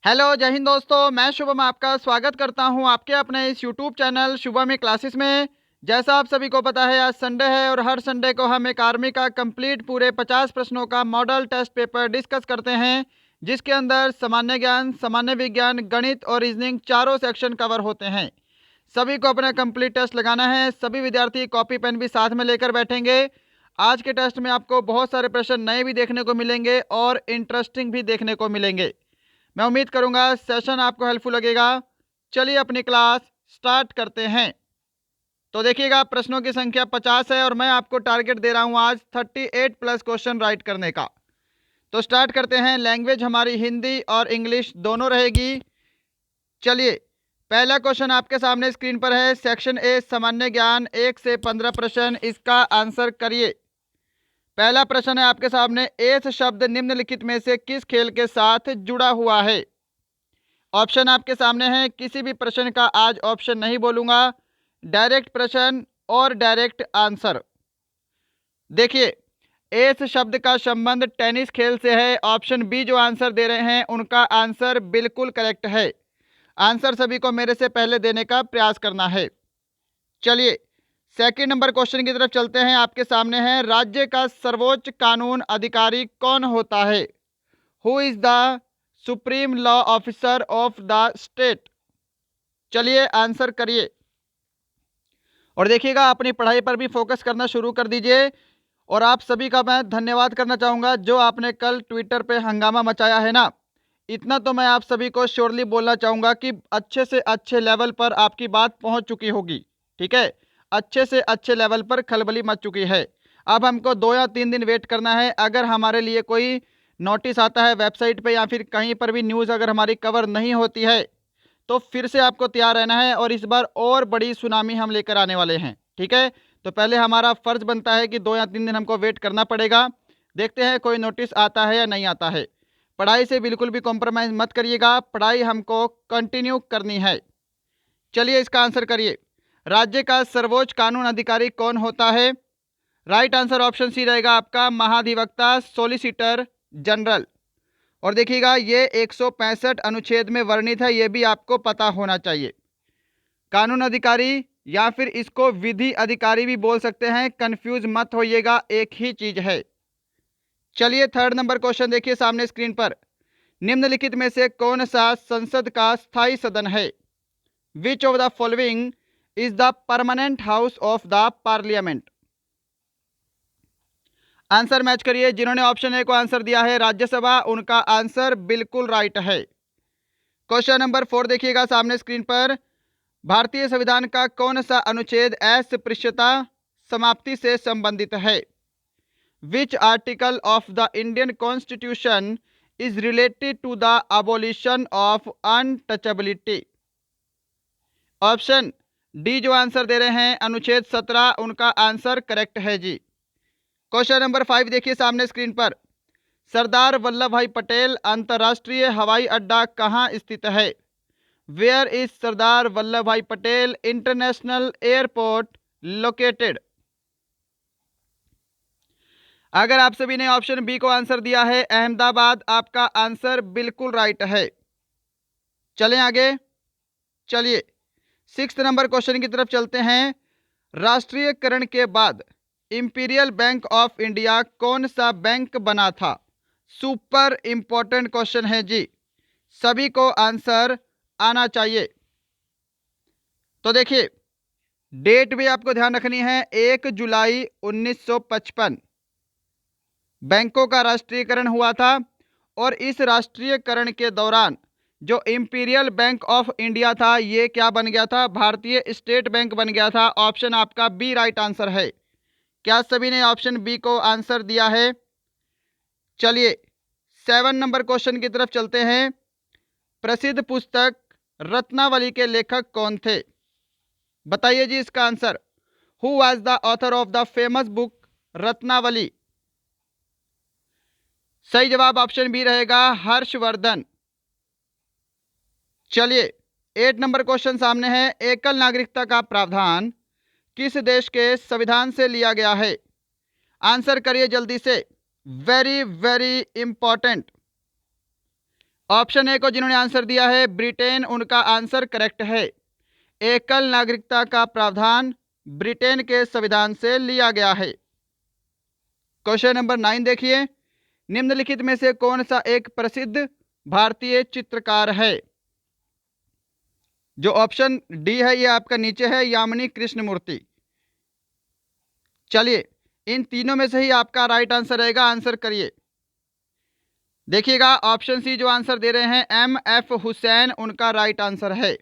Hello जय हिंद दोस्तों, मैं शुभम आपका स्वागत करता हूं आपके अपने इस यूट्यूब चैनल शुभम क्लासेस में। जैसा आप सभी को पता है, आज संडे है और हर संडे को हम एक आर्मी का कंप्लीट पूरे 50 प्रश्नों का मॉडल टेस्ट पेपर डिस्कस करते हैं, जिसके अंदर सामान्य ज्ञान, सामान्य विज्ञान, गणित और रीजनिंग चारों सेक्शन कवर होते हैं। सभी को अपना कंप्लीट टेस्ट लगाना है। सभी विद्यार्थी कॉपी पेन भी साथ में लेकर बैठेंगे। आज के टेस्ट में आपको बहुत सारे प्रश्न नए भी देखने को मिलेंगे और इंटरेस्टिंग भी देखने को मिलेंगे। मैं उम्मीद करूंगा सेशन आपको हेल्पफुल लगेगा। चलिए अपनी क्लास स्टार्ट करते हैं। तो देखिएगा, प्रश्नों की संख्या 50 है और मैं आपको टारगेट दे रहा हूं आज 38 प्लस क्वेश्चन राइट करने का। तो स्टार्ट करते हैं। लैंग्वेज हमारी हिंदी और इंग्लिश दोनों रहेगी। चलिए, पहला क्वेश्चन आपके सामने स्क्रीन पर है। सेक्शन ए सामान्य ज्ञान, 1 से 15 प्रश्न, इसका आंसर करिए। पहला प्रश्न है आपके सामने, एथ शब्द निम्नलिखित में से किस खेल के साथ जुड़ा हुआ है। ऑप्शन आपके सामने है। किसी भी प्रश्न का आज ऑप्शन नहीं बोलूंगा, डायरेक्ट प्रश्न और डायरेक्ट आंसर। देखिए, एथ शब्द का संबंध टेनिस खेल से है। ऑप्शन बी जो आंसर दे रहे हैं उनका आंसर बिल्कुल करेक्ट है। आंसर सभी को मेरे से पहले देने का प्रयास करना है। चलिए सेकंड नंबर क्वेश्चन की तरफ चलते हैं। आपके सामने है, राज्य का सर्वोच्च कानून अधिकारी कौन होता है। Who is the supreme law officer of the state. चलिए आंसर करिए और देखिएगा, अपनी पढ़ाई पर भी फोकस करना शुरू कर दीजिए। और आप सभी का मैं धन्यवाद करना चाहूँगा जो आपने कल ट्विटर पे हंगामा मचाया है ना। इतना तो मैं आप सभी को श्योरली बोलना चाहूँगा कि अच्छे से अच्छे लेवल पर आपकी बात पहुँच चुकी होगी। ठीक है, अच्छे से अच्छे लेवल पर खलबली मच चुकी है। अब हमको 2 या 3 दिन वेट करना है। अगर हमारे लिए कोई नोटिस आता है वेबसाइट पे या फिर कहीं पर भी न्यूज़ अगर हमारी कवर नहीं होती है, तो फिर से आपको तैयार रहना है और इस बार और बड़ी सुनामी हम लेकर आने वाले हैं। ठीक है, तो पहले हमारा फर्ज बनता है कि 2 या 3 दिन हमको वेट करना पड़ेगा। देखते हैं कोई नोटिस आता है या नहीं आता है। पढ़ाई से बिल्कुल भी कॉम्प्रोमाइज़ मत करिएगा, पढ़ाई हमको कंटिन्यू करनी है। चलिए इसका आंसर करिए। राज्य का सर्वोच्च कानून अधिकारी कौन होता है। राइट आंसर ऑप्शन सी रहेगा आपका, महाधिवक्ता, सोलिसिटर जनरल। और देखिएगा, ये 165 अनुच्छेद में वर्णित है, ये भी आपको पता होना चाहिए। कानून अधिकारी या फिर इसको विधि अधिकारी भी बोल सकते हैं, कंफ्यूज मत होइएगा, एक ही चीज है। चलिए थर्ड नंबर क्वेश्चन देखिए सामने स्क्रीन पर। निम्नलिखित में से कौन सा संसद का स्थायी सदन है। Which of the following is the permanent house of the parliament. Answer match करिए। जिन्होंने ऑप्शन ए को आंसर दिया है राज्यसभा, उनका आंसर बिल्कुल राइट है। क्वेश्चन नंबर 4 देखिएगा सामने स्क्रीन पर। भारतीय संविधान का कौन सा अनुच्छेद अस्पृश्यता समाप्ति से संबंधित है। Which article of the Indian constitution is related to the abolition of untouchability. Option D जो आंसर दे रहे हैं अनुच्छेद 17, उनका आंसर करेक्ट है जी। क्वेश्चन नंबर 5 देखिए सामने स्क्रीन पर। सरदार वल्लभ भाई पटेल अंतर्राष्ट्रीय हवाई अड्डा कहाँ स्थित है। वेयर इज सरदार वल्लभ भाई पटेल इंटरनेशनल एयरपोर्ट लोकेटेड। अगर आप सभी ने ऑप्शन बी को आंसर दिया है अहमदाबाद, आपका आंसर बिल्कुल राइट है। चलें आगे। चलिए 6 नंबर क्वेश्चन की तरफ चलते हैं। राष्ट्रीयकरण के बाद इंपीरियल बैंक ऑफ इंडिया कौन सा बैंक बना था। सुपर इंपॉर्टेंट क्वेश्चन है जी, सभी को आंसर आना चाहिए। तो देखिए, डेट भी आपको ध्यान रखनी है। 1 जुलाई 1955 बैंकों का राष्ट्रीयकरण हुआ था। और इस राष्ट्रीयकरण के दौरान जो इंपीरियल बैंक ऑफ इंडिया था, ये क्या बन गया था, भारतीय स्टेट बैंक बन गया था। ऑप्शन आपका बी राइट आंसर है। क्या सभी ने ऑप्शन बी को आंसर दिया है। चलिए 7 नंबर क्वेश्चन की तरफ चलते हैं। प्रसिद्ध पुस्तक रत्नावली के लेखक कौन थे। बताइए जी इसका answer. Who was the author of the famous book Ratnavali. सही जवाब ऑप्शन बी रहेगा, हर्षवर्धन। चलिए 8 नंबर क्वेश्चन सामने है। एकल नागरिकता का प्रावधान किस देश के संविधान से लिया गया है। आंसर करिए जल्दी से, very very important. Option A को जिन्होंने आंसर दिया है ब्रिटेन, उनका आंसर करेक्ट है। एकल नागरिकता का प्रावधान ब्रिटेन के संविधान से लिया गया है। क्वेश्चन नंबर 9 देखिए, निम्नलिखित में से कौन सा एक प्रसिद्ध भारतीय चित्रकार है? जो ऑप्शन डी है ये आपका नीचे है, यामिनी कृष्णमूर्ति। चलिए, इन तीनों में से ही आपका राइट आंसर रहेगा, आंसर करिए। देखिएगा, ऑप्शन सी जो आंसर दे रहे हैं एम एफ हुसैन, उनका राइट आंसर है।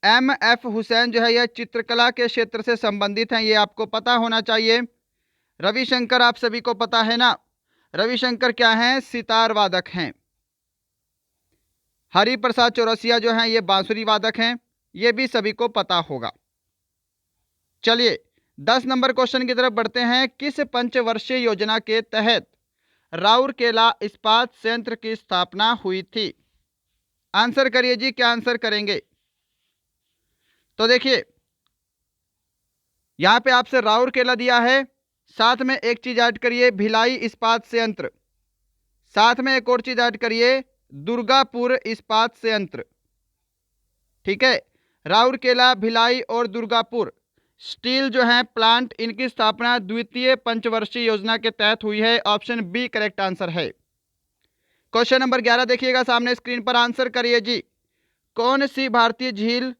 एम एफ हुसैन जो है यह चित्रकला के क्षेत्र से संबंधित हैं, ये आपको पता होना चाहिए। रविशंकर आप सभी को पता है ना, रविशंकर क्या हैं? सितार वादक हैं। हरिप्रसाद चौरसिया जो हैं ये बांसुरी वादक हैं, ये भी सभी को पता होगा। चलिए 10 नंबर क्वेश्चन की तरफ बढ़ते हैं। किस पंचवर्षीय योजना के तहत राउरकेला इस्पात संयंत्र की स्थापना हुई थी? आंसर करिए जी, क्या आंसर करेंगे? तो देखिए, यहां पे आपसे राउरकेला दिया है, साथ में एक चीज ऐड करिए भिलाई इस्पात संयंत्र, साथ में एक और चीज ऐड करिए दुर्गापुर इस्पात संयंत्र। ठीक है, राउरकेला, भिलाई और दुर्गापुर स्टील जो है प्लांट, इनकी स्थापना द्वितीय पंचवर्षीय योजना के तहत हुई है। ऑप्शन बी करेक्ट आंसर है। क्वेश्चन नंबर 11 देखिएगा सामने स्क्रीन पर, आंसर करिए जी। कौन सी भारतीय झील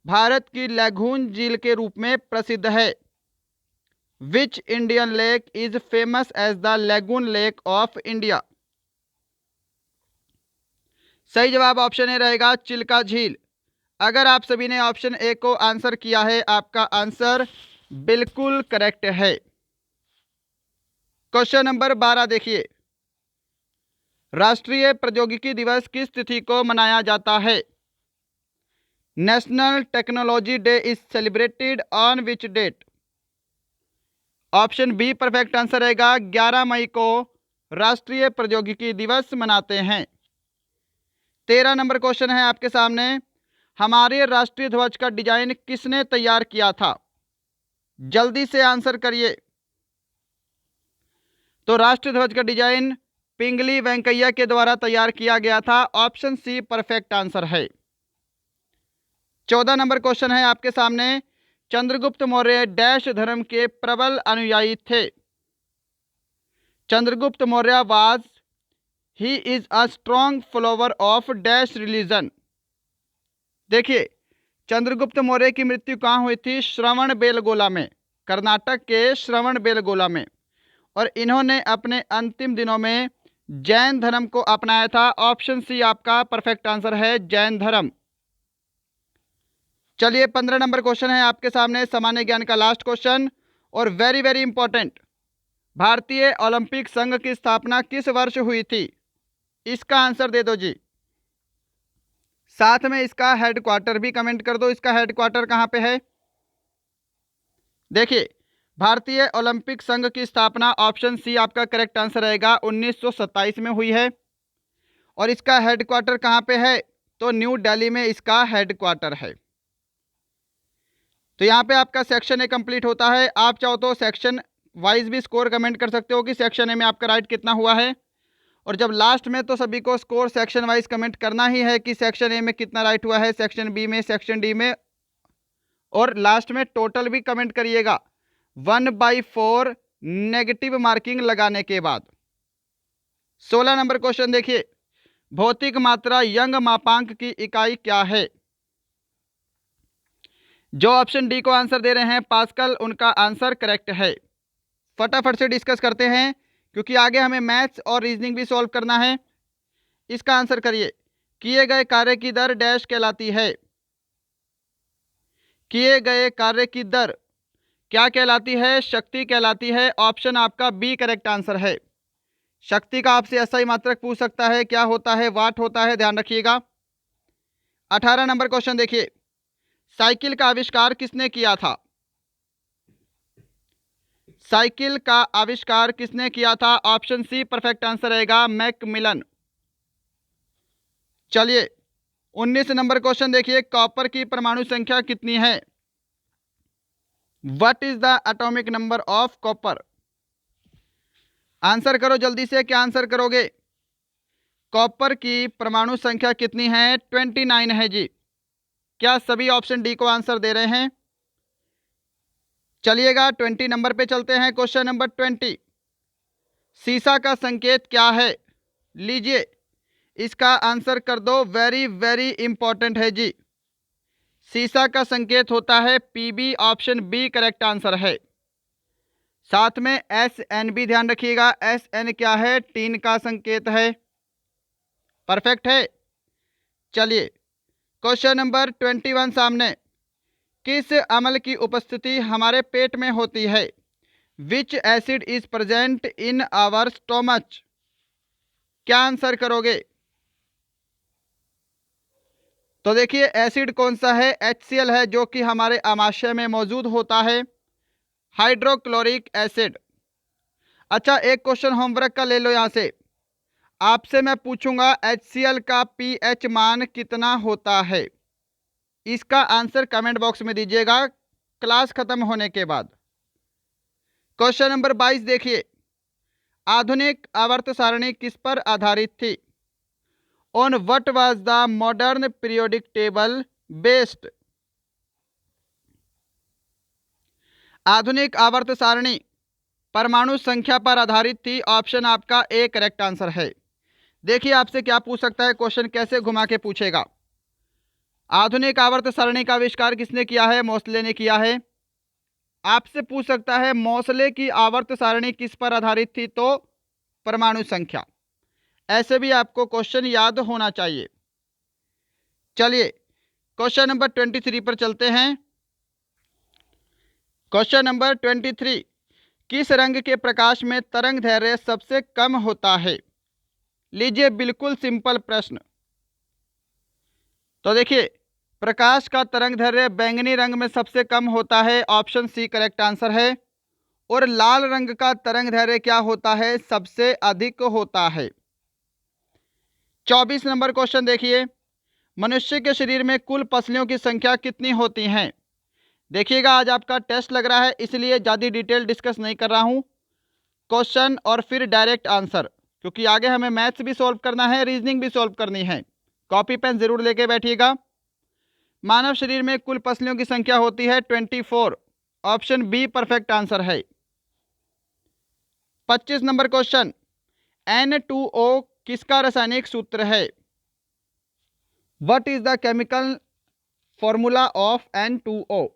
भारत की लैगून झील के रूप में प्रसिद्ध है? Which Indian lake is famous as the lagoon lake of India? सही जवाब ऑप्शन ए रहेगा, चिल्का झील। अगर आप सभी ने ऑप्शन ए को आंसर किया है, आपका आंसर बिल्कुल करेक्ट है। क्वेश्चन नंबर 12 देखिए, राष्ट्रीय प्रौद्योगिकी दिवस किस तिथि को मनाया जाता है? National technology day is celebrated on which date? Option B perfect answer रहेगा, 11 मई को राष्ट्रीय प्रौद्योगिकी दिवस मनाते हैं। 13 नंबर क्वेश्चन है आपके सामने, हमारे राष्ट्रीय ध्वज का डिजाइन किसने तैयार किया था? जल्दी से आंसर करिए। तो राष्ट्रीय ध्वज का डिजाइन पिंगली वेंकैया के द्वारा तैयार किया गया था। ऑप्शन सी परफेक्ट आंसर है। 14 नंबर क्वेश्चन है आपके सामने, चंद्रगुप्त मौर्य डैश धर्म के प्रबल अनुयायी थे? Chandragupta Maurya was he is a strong follower of dash religion? देखिए, चंद्रगुप्त मौर्य की मृत्यु कहाँ हुई थी? श्रवण बेलगोला में, कर्नाटक के श्रवण बेलगोला में, और इन्होंने अपने अंतिम दिनों में जैन धर्म को अपनाया था। ऑप्शन सी आपका परफेक्ट आंसर है, जैन धर्म। चलिए 15 नंबर क्वेश्चन है आपके सामने, सामान्य ज्ञान का लास्ट क्वेश्चन और वेरी वेरी इंपॉर्टेंट। भारतीय ओलंपिक संघ की स्थापना किस वर्ष हुई थी? इसका आंसर दे दो जी, साथ में इसका हेडक्वार्टर भी कमेंट कर दो। इसका हेडक्वार्टर कहाँ पे है? देखिए, भारतीय ओलंपिक संघ की स्थापना ऑप्शन सी आपका करेक्ट आंसर रहेगा 1927 में हुई है। और इसका हेडक्वार्टर कहाँ पे है? तो न्यू दिल्ली में इसका हेडक्वार्टर है। तो यहाँ पे आपका सेक्शन ए कंप्लीट होता है। आप चाहो तो सेक्शन वाइज भी स्कोर कमेंट कर सकते हो कि सेक्शन ए में आपका राइट कितना हुआ है, और जब लास्ट में तो सभी को स्कोर सेक्शन वाइज कमेंट करना ही है कि सेक्शन ए में कितना राइट हुआ है, सेक्शन बी में, सेक्शन डी में, और लास्ट में टोटल भी कमेंट करिएगा 1/4 नेगेटिव मार्किंग लगाने के बाद। 16 नंबर क्वेश्चन देखिए, भौतिक मात्रा यंग मापांक की इकाई क्या है? जो ऑप्शन डी को आंसर दे रहे हैं पास्कल, उनका आंसर करेक्ट है। फटाफट से डिस्कस करते हैं क्योंकि आगे हमें मैथ्स और रीजनिंग भी सॉल्व करना है। इसका आंसर करिए, किए गए कार्य की दर डैश कहलाती है? किए गए कार्य की दर क्या कहलाती है? शक्ति कहलाती है। ऑप्शन आपका बी करेक्ट आंसर है। शक्ति का आपसे एसआई मात्रक पूछ सकता है, क्या होता है? वाट होता है, ध्यान रखिएगा। 18 नंबर क्वेश्चन देखिए, साइकिल का आविष्कार किसने किया था? साइकिल का आविष्कार किसने किया था? ऑप्शन सी परफेक्ट आंसर रहेगा, मैकमिलन। चलिए 19 नंबर क्वेश्चन देखिए, कॉपर की परमाणु संख्या कितनी है? What is the atomic number of copper? Answer करो जल्दी से, क्या आंसर करोगे? कॉपर की परमाणु संख्या कितनी है? 29 है जी। क्या सभी ऑप्शन डी को आंसर दे रहे हैं? चलिएगा 20 नंबर पे चलते हैं। क्वेश्चन नंबर 20, सीसा का संकेत क्या है? लीजिए इसका आंसर कर दो। वेरी वेरी इंपॉर्टेंट है जी। सीसा का संकेत होता है PB, option B correct answer है। साथ में एस एन भी ध्यान रखिएगा। एस एन क्या है? टीन का संकेत है। परफेक्ट है। चलिए क्वेश्चन नंबर 21 सामने। किस अम्ल की उपस्थिति हमारे पेट में होती है? Which acid is present in our stomach? क्या आंसर करोगे? तो देखिए एसिड कौन सा है? HCl है, जो कि हमारे आमाशय में मौजूद होता है, हाइड्रोक्लोरिक एसिड। अच्छा एक क्वेश्चन होमवर्क का ले लो यहाँ से। आपसे मैं पूछूंगा HCl का pH मान कितना होता है? इसका आंसर कमेंट बॉक्स में दीजिएगा क्लास खत्म होने के बाद। क्वेश्चन नंबर 22 देखिए, आधुनिक आवर्त सारणी किस पर आधारित थी? On what was the modern periodic table based? आधुनिक आवर्त सारणी परमाणु संख्या पर आधारित थी। ऑप्शन आपका ए करेक्ट आंसर है। देखिए आपसे क्या पूछ सकता है क्वेश्चन, कैसे घुमा के पूछेगा। आधुनिक आवर्त सारणी का आविष्कार किसने किया है? मोसले ने किया है। आपसे पूछ सकता है मोसले की आवर्त सारणी किस पर आधारित थी? तो परमाणु संख्या। ऐसे भी आपको क्वेश्चन याद होना चाहिए। चलिए क्वेश्चन नंबर 23 पर चलते हैं। क्वेश्चन नंबर 23, किस रंग के प्रकाश में तरंग दैर्ध्य सबसे कम होता है? लीजिए बिल्कुल सिंपल प्रश्न। तो देखिए प्रकाश का तरंग दैर्ध्य बैंगनी रंग में सबसे कम होता है। ऑप्शन सी करेक्ट आंसर है। और लाल रंग का तरंग दैर्ध्य क्या होता है? सबसे अधिक होता है। 24 नंबर क्वेश्चन देखिए, मनुष्य के शरीर में कुल पसलियों की संख्या कितनी होती हैं? देखिएगा आज आपका टेस्ट लग रहा है, इसलिए ज़्यादा डिटेल डिस्कस नहीं कर रहा हूँ। क्वेश्चन और फिर डायरेक्ट आंसर, क्योंकि आगे हमें मैथ्स भी सॉल्व करना है, रीजनिंग भी सॉल्व करनी है। कॉपी पेन जरूर लेके बैठिएगा। मानव शरीर में कुल पसलियों की संख्या होती है 24। ऑप्शन बी परफेक्ट आंसर है। 25 नंबर क्वेश्चन, N2O किसका रासायनिक सूत्र है? What is the chemical formula of N2O?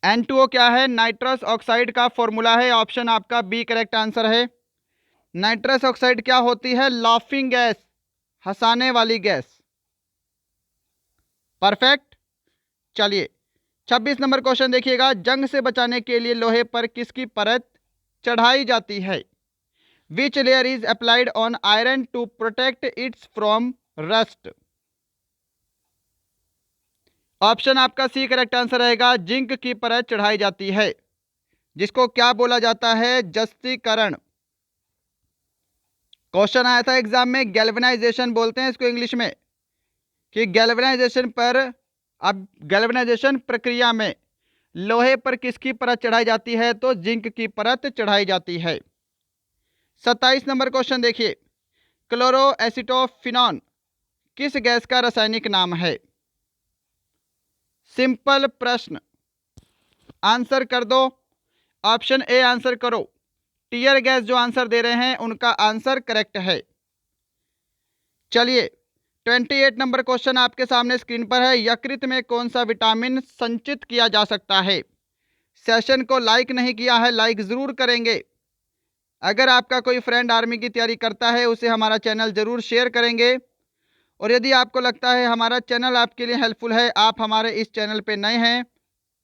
N2O क्या है? नाइट्रस ऑक्साइड का फॉर्मूला है। ऑप्शन आपका बी करेक्ट आंसर है। नाइट्रस ऑक्साइड क्या होती है? लाफिंग गैस, हंसाने वाली गैस। परफेक्ट। चलिए 26 नंबर क्वेश्चन देखिएगा, जंग से बचाने के लिए लोहे पर किसकी परत चढ़ाई जाती है? Which layer is applied on iron to protect its from rust? Option आपका सी करेक्ट आंसर रहेगा। जिंक की परत चढ़ाई जाती है, जिसको क्या बोला जाता है? जस्तीकरण। क्वेश्चन आया था एग्जाम में, गैल्वेनाइजेशन बोलते हैं इसको इंग्लिश में, कि गैल्वेनाइजेशन पर, अब गैल्वेनाइजेशन प्रक्रिया में लोहे पर किसकी परत चढ़ाई जाती है? तो जिंक की परत चढ़ाई जाती है। 27 नंबर क्वेश्चन देखिए, क्लोरोएसिटोफिनॉन किस गैस का रासायनिक नाम है? सिंपल प्रश्न, आंसर कर दो। ऑप्शन ए आंसर करो। टीयर गैस जो आंसर दे रहे हैं उनका आंसर करेक्ट है। चलिए 28 नंबर क्वेश्चन आपके सामने स्क्रीन पर है, यकृत में कौन सा विटामिन संचित किया जा सकता है? सेशन को लाइक नहीं किया है, लाइक ज़रूर करेंगे। अगर आपका कोई फ्रेंड आर्मी की तैयारी करता है उसे हमारा चैनल ज़रूर शेयर करेंगे। और यदि आपको लगता है हमारा चैनल आपके लिए हेल्पफुल है, आप हमारे इस चैनल पे नए हैं,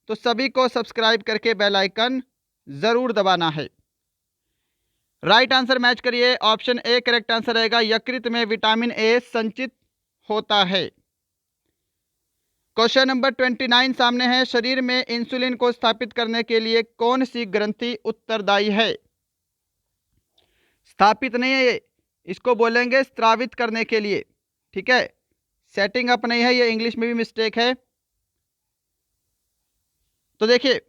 तो सभी को सब्सक्राइब करके बेल आइकन ज़रूर दबाना है। राइट आंसर मैच करिए। ऑप्शन ए करेक्ट आंसर रहेगा, यकृत में विटामिन ए संचित होता है। क्वेश्चन नंबर 29 सामने है, शरीर में इंसुलिन को स्थापित करने के लिए कौन सी ग्रंथि उत्तरदायी है? स्थापित नहीं है ये, इसको बोलेंगे स्त्रावित करने के लिए। ठीक है, सेटिंग अप नहीं है, ये इंग्लिश में भी मिस्टेक है। तो देखिए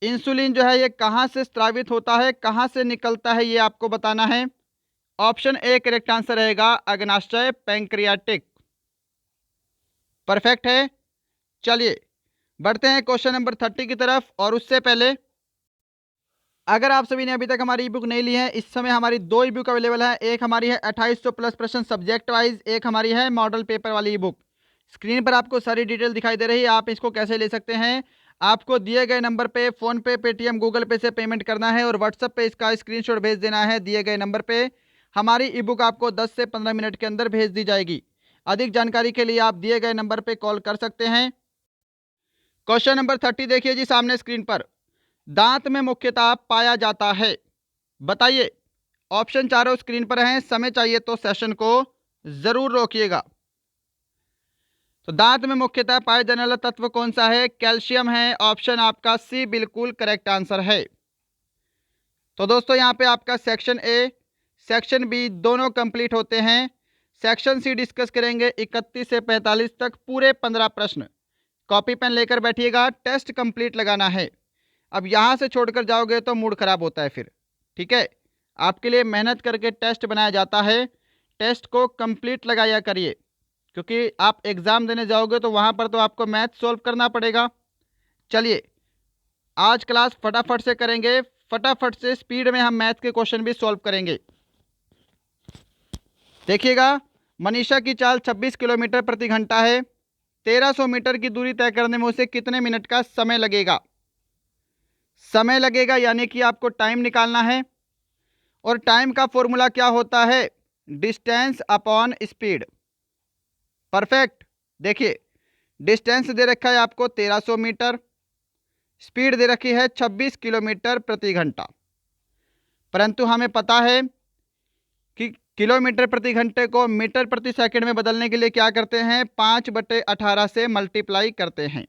इंसुलिन जो है ये कहाँ से स्त्रावित होता है, कहाँ से निकलता है, ये आपको बताना है। ऑप्शन ए करेक्ट आंसर रहेगा अग्नाशय पैंक्रियाटिक। परफेक्ट है। चलिए बढ़ते हैं क्वेश्चन नंबर 30 की तरफ। और उससे पहले अगर आप सभी ने अभी तक हमारी ई बुक नहीं ली है, इस समय हमारी दो ई बुक अवेलेबल है। एक हमारी है 2800 प्लस प्रश्न सब्जेक्ट वाइज, एक हमारी है मॉडल पेपर वाली ई बुक। स्क्रीन पर आपको सारी डिटेल दिखाई दे रही है। आप इसको कैसे ले सकते हैं, आपको दिए गए नंबर पे फोन पे, पेटीएम, गूगल पे से पेमेंट करना है और व्हाट्सएप पे इसका स्क्रीनशॉट भेज देना है दिए गए नंबर पे। हमारी ई बुक आपको 10 से 15 मिनट के अंदर भेज दी जाएगी। अधिक जानकारी के लिए आप दिए गए नंबर पे कॉल कर सकते हैं। क्वेश्चन नंबर 30 देखिए जी सामने स्क्रीन पर। दांत में मुख्यतः पाया जाता है, बताइए। ऑप्शन चारों स्क्रीन पर हैं। समय चाहिए तो सेशन को जरूर रोकिएगा। तो दांत में मुख्यतः पाया जाने वाला तत्व कौन सा है? कैल्शियम है। ऑप्शन आपका सी बिल्कुल करेक्ट आंसर है। तो दोस्तों यहाँ पे आपका सेक्शन ए, सेक्शन बी दोनों कंप्लीट होते हैं। सेक्शन सी डिस्कस करेंगे 31 से 45 तक, पूरे 15 प्रश्न। कॉपी पेन लेकर बैठिएगा, टेस्ट कंप्लीट लगाना है। अब यहाँ से छोड़कर जाओगे तो मूड खराब होता है फिर। ठीक है, आपके लिए मेहनत करके टेस्ट बनाया जाता है। टेस्ट को कंप्लीट लगाया करिए, क्योंकि आप एग्ज़ाम देने जाओगे तो वहाँ पर तो आपको मैथ सॉल्व करना पड़ेगा। चलिए आज क्लास फटाफट से करेंगे, फटाफट से स्पीड में हम मैथ के क्वेश्चन भी सॉल्व करेंगे। देखिएगा, मनीषा की चाल 26 किलोमीटर प्रति घंटा है। 1300 मीटर की दूरी तय करने में उसे कितने मिनट का समय लगेगा? समय लगेगा यानी कि आपको टाइम निकालना है। और टाइम का फॉर्मूला क्या होता है? Distance upon speed. परफेक्ट। देखिए डिस्टेंस दे रखा है आपको 1300 मीटर, स्पीड दे रखी है 26 किलोमीटर प्रति घंटा। परंतु हमें पता है कि किलोमीटर प्रति घंटे को मीटर प्रति सेकंड में बदलने के लिए क्या करते हैं? 5/18 से मल्टीप्लाई करते हैं।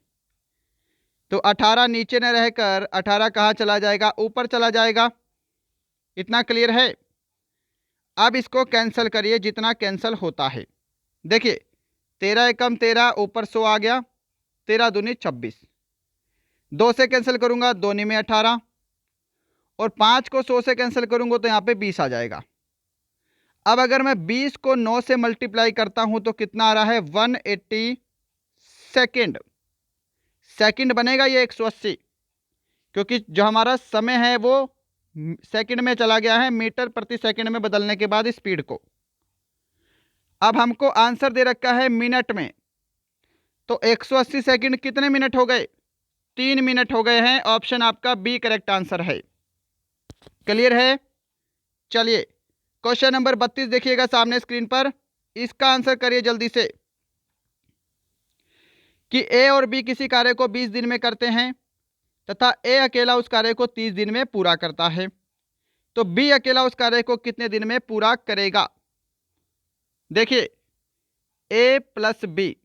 तो 18 नीचे न रहकर 18 कहाँ चला जाएगा? ऊपर चला जाएगा। इतना क्लियर है। अब इसको कैंसिल करिए जितना कैंसिल होता है। देखिए 13 एकम 13, ऊपर 100 आ गया, 13 दूनी 26। 2 से कैंसिल करूंगा, 2 नी में 18, और 5 को 100 से कैंसिल करूंगा तो यहाँ पे 20 आ जाएगा। अब अगर मैं 20 को 9 से मल्टीप्लाई करता हूं तो कितना आ रहा है? 180 सेकेंड। सेकंड बनेगा ये 180, क्योंकि जो हमारा समय है वो सेकंड में चला गया है, मीटर प्रति सेकंड में बदलने के बाद स्पीड को। अब हमको आंसर दे रखा है मिनट में, तो 180 सेकंड कितने मिनट हो गए? 3 मिनट हो गए हैं। ऑप्शन आपका बी करेक्ट आंसर है। क्लियर है। चलिए क्वेश्चन नंबर 32 देखिएगा सामने स्क्रीन पर। इसका आंसर करिए जल्दी से कि ए और बी किसी कार्य को 20 दिन में करते हैं तथा ए अकेला उस कार्य को 30 दिन में पूरा करता है, तो बी अकेला उस कार्य को कितने दिन में पूरा करेगा? देखिए ए प्लस बी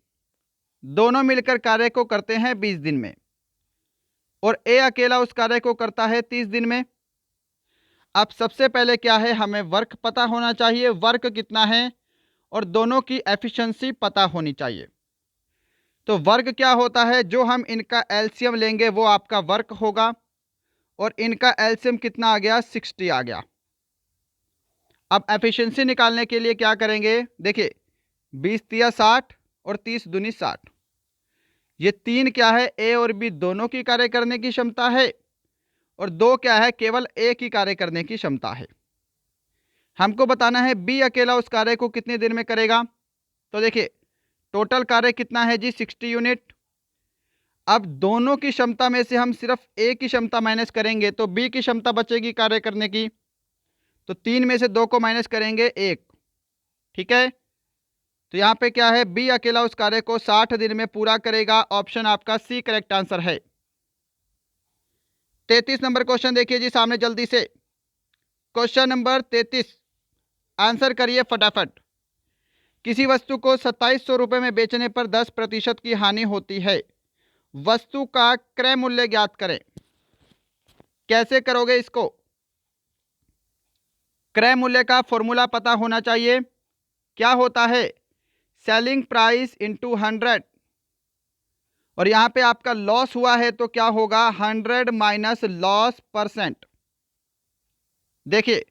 दोनों मिलकर कार्य को करते हैं 20 दिन में, और ए अकेला उस कार्य को करता है 30 दिन में। अब सबसे पहले क्या है, हमें वर्क पता होना चाहिए, वर्क कितना है, और दोनों की एफिशिएंसी पता होनी चाहिए। तो वर्क क्या होता है? जो हम इनका एलसीएम लेंगे वो आपका वर्क होगा, और इनका एलसीएम कितना आ गया? 60 आ गया। अब एफिशिएंसी निकालने के लिए क्या करेंगे? देखिए 20 तिया 60 और 30 दूनी 60। ये 3 क्या है? ए और बी दोनों की कार्य करने की क्षमता है, और 2 क्या है? केवल ए की कार्य करने की क्षमता है। हमको बताना है बी अकेला उस कार्य को कितने दिन में करेगा। तो देखिए टोटल कार्य कितना है जी? 60 यूनिट। अब दोनों की क्षमता में से हम सिर्फ ए की क्षमता माइनस करेंगे तो बी की क्षमता बचेगी कार्य करने की, तो 3 में से 2 को माइनस करेंगे 1। ठीक है, तो यहाँ पे क्या है? बी अकेला उस कार्य को 60 दिन में पूरा करेगा। ऑप्शन आपका सी करेक्ट आंसर है। 33 नंबर क्वेश्चन देखिए जी सामने जल्दी से। क्वेश्चन नंबर 33 आंसर करिए फटाफट। किसी वस्तु को 2700 रुपये में बेचने पर 10% की हानि होती है, वस्तु का क्रय मूल्य ज्ञात करें। कैसे करोगे इसको? क्रय मूल्य का फॉर्मूला पता होना चाहिए। क्या होता है? सेलिंग प्राइस इंटू 100, और यहाँ पे आपका लॉस हुआ है तो क्या होगा? 100 माइनस लॉस %। देखिए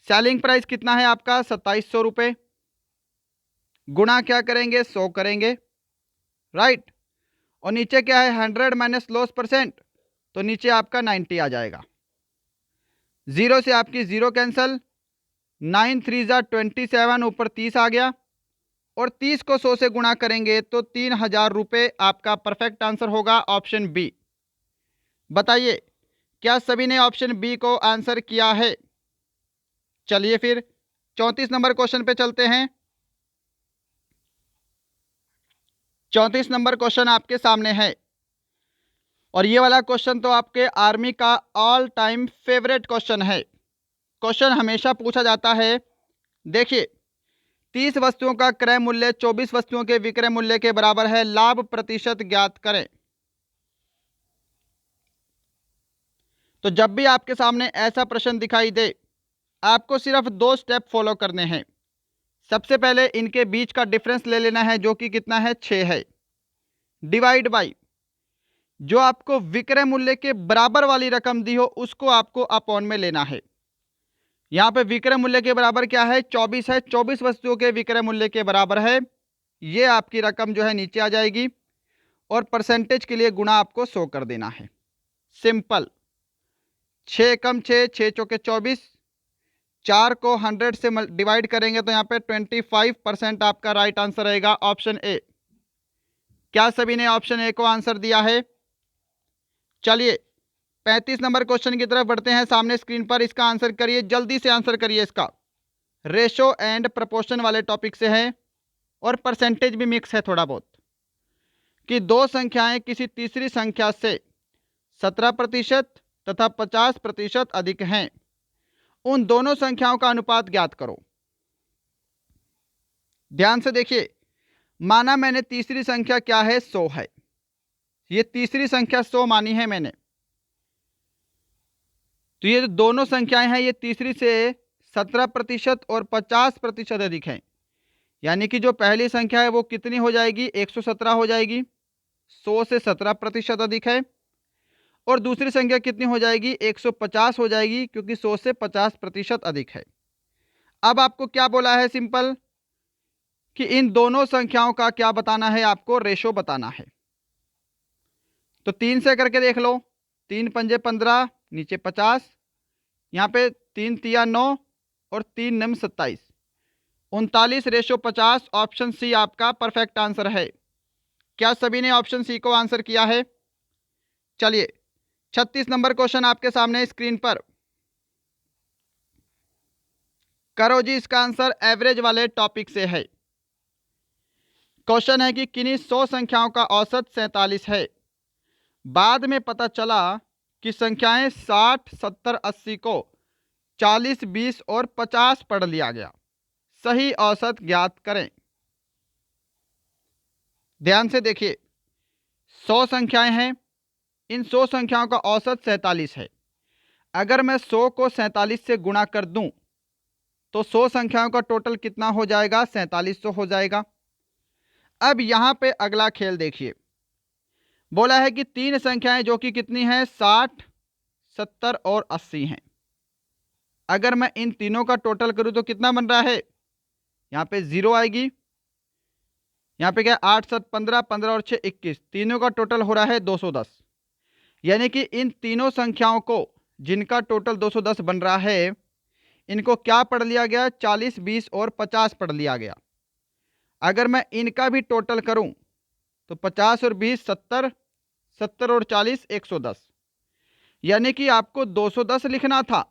सेलिंग प्राइस कितना है आपका 2700 रुपये, गुणा क्या करेंगे 100 करेंगे, राइट। और नीचे क्या है 100 माइनस लॉस परसेंट, तो नीचे आपका 90 आ जाएगा। जीरो से आपकी जीरो कैंसल, 9 3 ज़ा 27, ऊपर 30 आ गया, और 30 को 100 से गुणा करेंगे तो 3000 रुपये आपका परफेक्ट आंसर होगा ऑप्शन बी। बताइए क्या सभी ने ऑप्शन बी को आंसर किया है? चलिए फिर 34 नंबर क्वेश्चन पे चलते हैं। 34 नंबर क्वेश्चन आपके सामने है, और ये वाला क्वेश्चन तो आपके आर्मी का ऑल टाइम फेवरेट क्वेश्चन है। क्वेश्चन हमेशा पूछा जाता है। देखिए 30 वस्तुओं का क्रय मूल्य 24 वस्तुओं के विक्रय मूल्य के बराबर है, लाभ प्रतिशत ज्ञात करें। तो जब भी आपके सामने ऐसा प्रश्न दिखाई दे, आपको सिर्फ 2 स्टेप फॉलो करने हैं। सबसे पहले इनके बीच का डिफरेंस ले लेना है, जो कि कितना है 6 है, डिवाइड बाई जो आपको विक्रय मूल्य के बराबर वाली रकम दी हो उसको आपको अपॉन में लेना है। यहाँ पे विक्रय मूल्य के बराबर क्या है 24 है, 24 वस्तुओं के विक्रय मूल्य के बराबर है, ये आपकी रकम जो है नीचे आ जाएगी, और परसेंटेज के लिए गुणा आपको 100 कर देना है। सिंपल, 6 कम 6, 6 चौके 24, 4 को 100 से डिवाइड करेंगे तो यहाँ पे 25% आपका राइट आंसर रहेगा ऑप्शन ए। क्या सभी ने ऑप्शन ए को आंसर दिया है? चलिए 35 नंबर क्वेश्चन की तरफ बढ़ते हैं। सामने स्क्रीन पर इसका आंसर करिए, जल्दी से आंसर करिए। इसका रेशो एंड प्रोपोर्शन वाले टॉपिक से है, और परसेंटेज भी मिक्स है थोड़ा बहुत, कि दो संख्याएं किसी तीसरी संख्या से 17% तथा 50% अधिक हैं, उन दोनों संख्याओं का अनुपात ज्ञात करो। ध्यान से देखिए, माना मैंने तीसरी संख्या क्या है 100 है, ये तीसरी संख्या 100 मानी है मैंने, तो ये जो दोनों संख्याएं हैं ये तीसरी से 17% और 50% अधिक हैं, यानी कि जो पहली संख्या है वो कितनी हो जाएगी 117 हो जाएगी, 100 से 17% अधिक है, और दूसरी संख्या कितनी हो जाएगी 150 हो जाएगी, क्योंकि 100 से 50% अधिक है। अब आपको क्या बोला है, सिंपल कि इन दोनों संख्याओं का क्या बताना है, आपको रेशो बताना है। तो 3 से करके देख लो, 3 पंजे 15, नीचे 50, यहाँ पे 3 तिया 9 और 3 नम 27, 39:50, ऑप्शन सी आपका परफेक्ट आंसर है। क्या सभी ने ऑप्शन सी को आंसर किया है? चलिए 36 नंबर क्वेश्चन आपके सामने स्क्रीन पर, करो जी इसका आंसर एवरेज वाले टॉपिक से है। क्वेश्चन है कि किन्हीं 100 संख्याओं का औसत 47 है, बाद में पता चला कि संख्याएं 60, 70, 80 को 40, 20 और 50 पढ़ लिया गया, सही औसत ज्ञात करें। ध्यान से देखिए, 100 संख्याएं हैं, इन 100 संख्याओं का औसत 47 है। अगर मैं 100 को 47 से गुणा कर दूं तो 100 संख्याओं का टोटल कितना हो जाएगा 4700 हो जाएगा। अब यहां पे अगला खेल देखिए, बोला है कि 3 संख्याएं जो कि कितनी हैं 60, 70 और 80 हैं। अगर मैं इन तीनों का टोटल करूं तो कितना बन रहा है, यहाँ पे 0 आएगी, यहाँ पे क्या 8 7 15, 15 और 6 21, तीनों का टोटल हो रहा है 210। यानी कि इन तीनों संख्याओं को जिनका टोटल 210 बन रहा है, इनको क्या पढ़ लिया गया 40, 20 और 50 पढ़ लिया गया। अगर मैं इनका भी टोटल करूं तो 50 और 20 70, 70 और 40 110, यानी कि आपको 210 लिखना था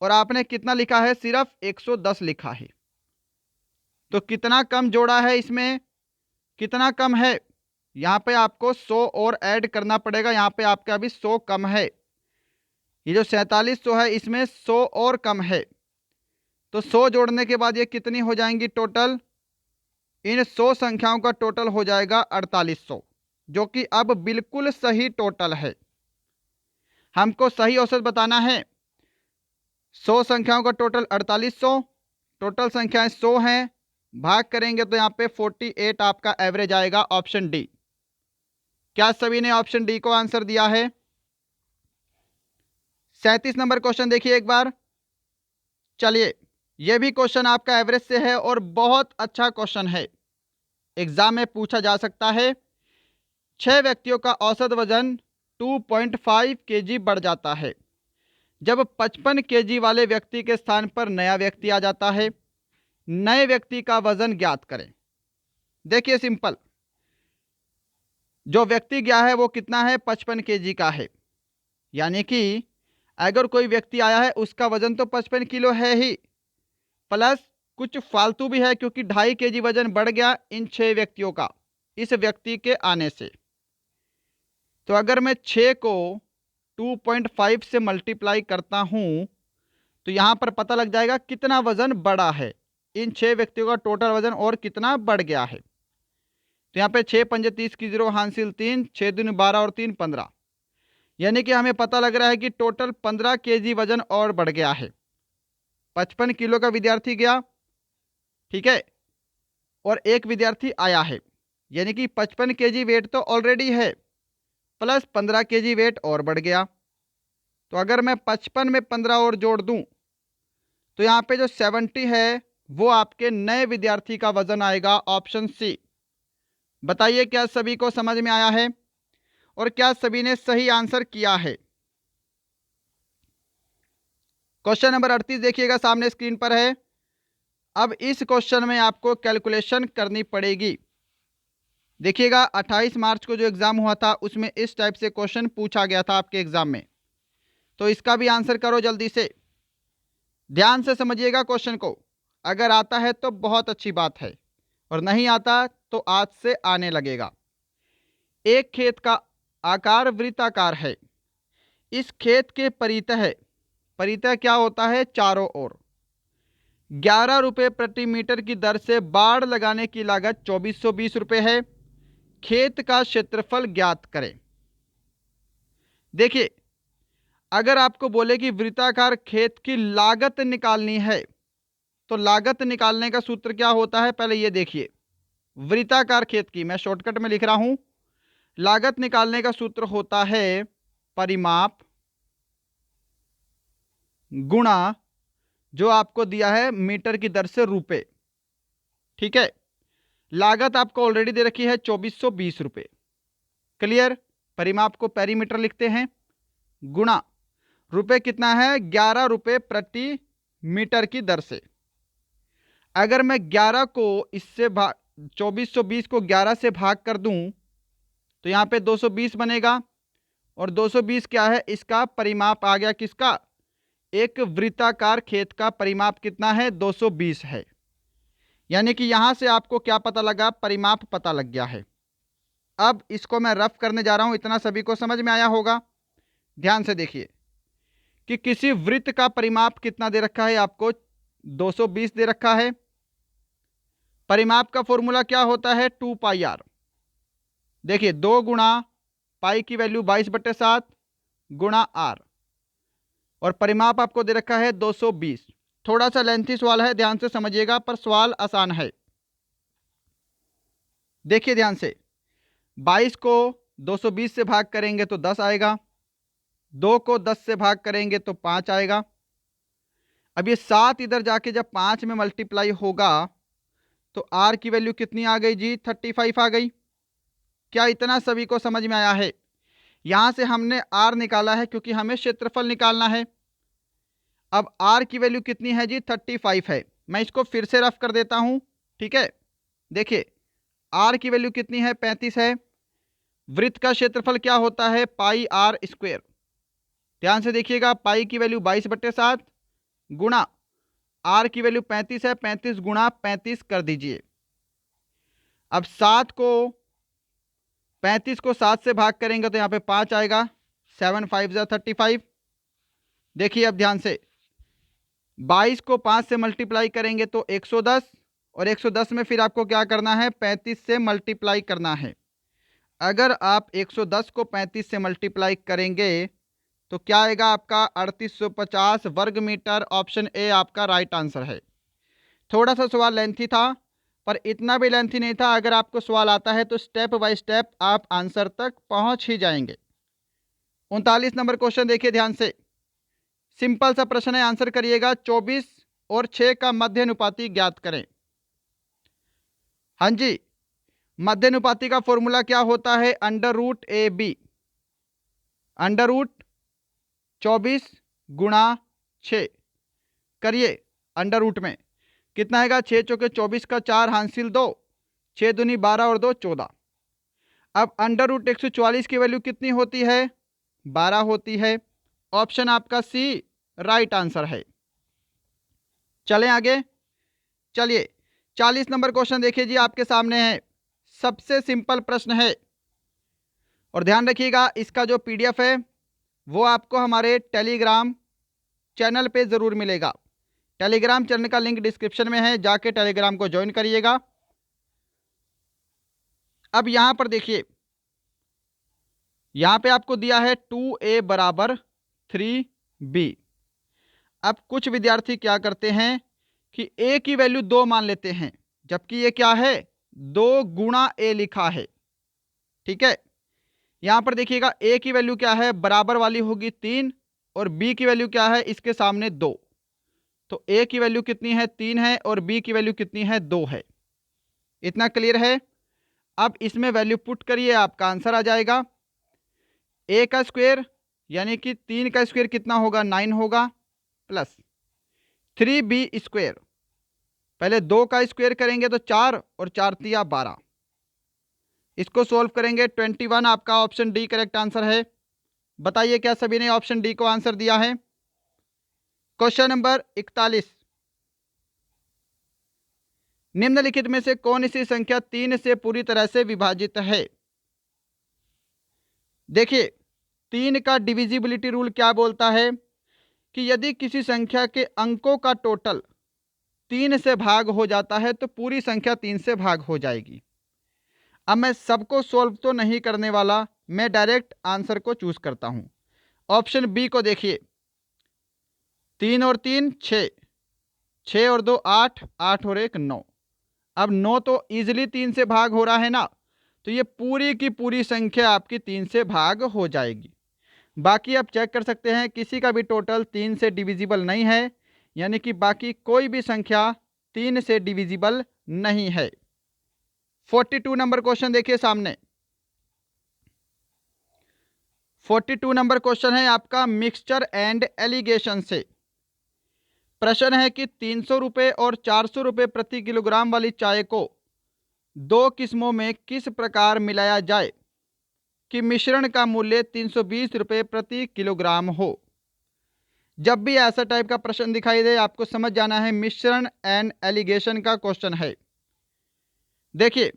और आपने कितना लिखा है, सिर्फ 110 लिखा है। तो कितना कम जोड़ा है इसमें, कितना कम है, यहाँ पे आपको 100 और ऐड करना पड़ेगा, यहाँ पे आपका अभी 100 कम है। ये जो 4700 है इसमें 100 और कम है, तो 100 जोड़ने के बाद ये कितनी हो जाएंगी टोटल, इन 100 संख्याओं का टोटल हो जाएगा 4800, जो कि अब बिल्कुल सही टोटल है। हमको सही औसत बताना है, 100 संख्याओं का टोटल 4800, टोटल संख्याएं 100 हैं, भाग करेंगे तो यहाँ पे 48 आपका एवरेज आएगा, ऑप्शन डी। क्या सभी ने ऑप्शन डी को आंसर दिया है? 37 नंबर क्वेश्चन देखिए एक बार, चलिए, ये भी क्वेश्चन आपका एवरेज से है और बहुत अच्छा क्वेश्चन है, एग्जाम में पूछा जा सकता है। 6 व्यक्तियों का औसत वजन 2.5 केजी बढ़ जाता है जब 55 केजी वाले व्यक्ति के स्थान पर नया व्यक्ति आ जाता है। नए व्यक्ति का वजन ज्ञात करें। देखिए सिंपल, जो व्यक्ति गया है वो कितना है, 55 केजी का है। यानी कि अगर कोई व्यक्ति आया है उसका वजन तो 55 किलो है ही, प्लस कुछ फालतू भी है क्योंकि 2.5 केजी वजन बढ़ गया इन 6 व्यक्तियों का इस व्यक्ति के आने से। तो अगर मैं 6 को 2.5 से मल्टीप्लाई करता हूं तो यहां पर पता लग जाएगा कितना वजन बढ़ा है, इन 6 व्यक्तियों का टोटल वजन और कितना बढ़ गया है। तो यहाँ पे 6 पंजे 30 की 0 हासिल 3, 6 दूनी 12 और 3 15, यानी कि हमें पता लग रहा है कि टोटल 15 केजी वजन और बढ़ गया है। 55 किलो का विद्यार्थी गया, ठीक है, और एक विद्यार्थी आया है, यानी कि 55 केजी वेट तो ऑलरेडी है, प्लस 15 केजी वेट और बढ़ गया। तो अगर मैं 55 में 15 और जोड़ दूं तो यहाँ पे जो 70 है वो आपके नए विद्यार्थी का वजन आएगा, ऑप्शन सी। बताइए क्या सभी को समझ में आया है और क्या सभी ने सही आंसर किया है। क्वेश्चन नंबर 38 देखिएगा, सामने स्क्रीन पर है। अब इस क्वेश्चन में आपको कैलकुलेशन करनी पड़ेगी। देखिएगा 28 मार्च को जो एग्जाम हुआ था उसमें इस टाइप से क्वेश्चन पूछा गया था आपके एग्जाम में, तो इसका भी आंसर करो जल्दी से। ध्यान से समझिएगा क्वेश्चन को, अगर आता है तो बहुत अच्छी बात है और नहीं आता तो आज से आने लगेगा। एक खेत का आकार वृत्ताकार है, इस खेत के परितः, परितः क्या होता है, चारों ओर 11 रुपये प्रति मीटर की दर से बाड़ लगाने की लागत 2420 रुपये है। खेत का क्षेत्रफल ज्ञात करें। देखिए अगर आपको बोले कि वृत्ताकार खेत की लागत निकालनी है तो लागत निकालने का सूत्र क्या होता है, पहले ये देखिए। वृत्ताकार खेत की मैं शॉर्टकट में लिख रहा हूं, लागत निकालने का सूत्र होता है परिमाप गुणा जो आपको दिया है मीटर की दर से रुपए, ठीक है। लागत आपको ऑलरेडी दे रखी है 2420 रुपये, क्लियर। परिमाप को पेरीमीटर लिखते हैं, गुणा रुपए कितना है, 11 रुपये प्रति मीटर की दर से। अगर मैं 11 को इससे 2420 को 11 से भाग कर दूं तो यहाँ पे 220 बनेगा, और 220 क्या है, इसका परिमाप आ गया किसका, एक वृत्ताकार खेत का परिमाप कितना है, 220 है। यानी कि यहां से आपको क्या पता लगा, परिमाप पता लग गया है। अब इसको मैं रफ करने जा रहा हूं, इतना सभी को समझ में आया होगा। ध्यान से देखिए कि किसी वृत्त का परिमाप कितना दे रखा है आपको, 220 दे रखा है। परिमाप का फॉर्मूला क्या होता है, 2 पाई आर। देखिए 2 गुणा पाई की वैल्यू 22/7 गुणा आर, और परिमाप आपको दे रखा है 220। थोड़ा सा लेंथी सवाल है, ध्यान से समझिएगा, पर सवाल आसान है। देखिए ध्यान से, 22 को 220 से भाग करेंगे तो 10 आएगा, 2 को 10 से भाग करेंगे तो 5 आएगा। अब ये 7 इधर जाके जब 5 में मल्टीप्लाई होगा तो आर की वैल्यू कितनी आ गई जी, 35 आ गई। क्या इतना सभी को समझ में आया है। यहां से हमने आर निकाला है क्योंकि हमें क्षेत्रफल निकालना है। अब आर की वैल्यू कितनी है जी, 35 है। मैं इसको फिर से रफ कर देता हूं, ठीक है। देखिए आर की वैल्यू कितनी है, 35 है। वृत्त का क्षेत्रफल क्या होता है, पाई आर स्क्वायर। ध्यान से देखिएगा, पाई की वैल्यू 22/7 गुणा आर की वैल्यू 35 है, 35 गुणा 35 कर दीजिए। अब 35 को 7 से भाग करेंगे तो यहाँ पे 5 आएगा, 7 5 जा 35। देखिए अब ध्यान से, 22 को 5 से मल्टीप्लाई करेंगे तो 110, और 110 में फिर आपको क्या करना है, 35 से मल्टीप्लाई करना है। अगर आप 110 को 35 से मल्टीप्लाई करेंगे तो क्या आएगा आपका, 3850 वर्ग मीटर। ऑप्शन ए आपका राइट आंसर है। थोड़ा सा सवाल लेंथी था पर इतना भी लेंथी नहीं था। अगर आपको सवाल आता है तो स्टेप बाय स्टेप आप आंसर तक पहुंच ही जाएंगे। 39 नंबर क्वेश्चन देखिए ध्यान से, सिंपल सा प्रश्न है, आंसर करिएगा। 24 और 6 का मध्यानुपाती ज्ञात करें। हाँ जी, मध्यानुपाती का फॉर्मूला क्या होता है? Under root A B, under root 24 गुणा 6 करिए। अंडर रूट में कितना आएगा? 6 चौके 24 का 4 हासिल 2, 6 दूनी 12 और 2 14। अब अंडर रूट 144 की वैल्यू कितनी होती है? 12 होती है। ऑप्शन आपका सी राइट आंसर है। चलें आगे। चलिए 40 नंबर क्वेश्चन देखिए जी, आपके सामने है। सबसे सिंपल प्रश्न है और ध्यान रखिएगा, इसका जो पीडीएफ है वो आपको हमारे टेलीग्राम चैनल पे ज़रूर मिलेगा। टेलीग्राम चैनल का लिंक डिस्क्रिप्शन में है, जाके टेलीग्राम को ज्वाइन करिएगा। अब यहाँ पर देखिए, यहाँ पे आपको दिया है 2a बराबर 3b। अब कुछ विद्यार्थी क्या करते हैं कि a की वैल्यू 2 मान लेते हैं, जबकि ये क्या है? 2 गुणा a लिखा है। ठीक है, यहाँ पर देखिएगा a की वैल्यू क्या है? बराबर वाली होगी 3 और b की वैल्यू क्या है? इसके सामने 2। तो a की वैल्यू कितनी है? 3 है और b की वैल्यू कितनी है? 2 है। इतना क्लियर है? अब इसमें वैल्यू पुट करिए, आपका आंसर आ जाएगा। a का स्क्वायर यानी कि 3 का स्क्वायर कितना होगा? 9 होगा, प्लस 3b स्क्वायर, पहले 2 का स्क्वायर करेंगे तो 4 और 4 तिया 12। इसको सॉल्व करेंगे 21। आपका ऑप्शन डी करेक्ट आंसर है। बताइए क्या सभी ने ऑप्शन डी को आंसर दिया है? क्वेश्चन नंबर 41, निम्नलिखित में से कौन सी संख्या 3 से पूरी तरह से विभाजित है? देखिए 3 का डिविजिबिलिटी रूल क्या बोलता है कि यदि किसी संख्या के अंकों का टोटल 3 से भाग हो जाता है तो पूरी संख्या 3 से भाग हो जाएगी। अब मैं सबको सॉल्व तो नहीं करने वाला, मैं डायरेक्ट आंसर को चूज करता हूं। ऑप्शन बी को देखिए, 3 और 3 6, 6 और 2 8, 8 और 1 9। अब 9 तो इजीली 3 से भाग हो रहा है ना, तो ये पूरी की पूरी संख्या आपकी 3 से भाग हो जाएगी। बाकी आप चेक कर सकते हैं, किसी का भी टोटल 3 से डिविजिबल नहीं है, यानी कि बाकी कोई भी संख्या 3 से डिविजिबल नहीं है। 42 नंबर क्वेश्चन देखिए सामने। 42 नंबर क्वेश्चन है आपका मिक्सचर एंड एलिगेशन से। प्रश्न है कि 300 रुपये और 400 रुपये प्रति किलोग्राम वाली चाय को 2 किस्मों में किस प्रकार मिलाया जाए कि मिश्रण का मूल्य 320 रुपये प्रति किलोग्राम हो। जब भी ऐसा टाइप का प्रश्न दिखाई दे, आपको समझ जाना है मिश्रण एंड एलिगेशन का क्वेश्चन है। देखिए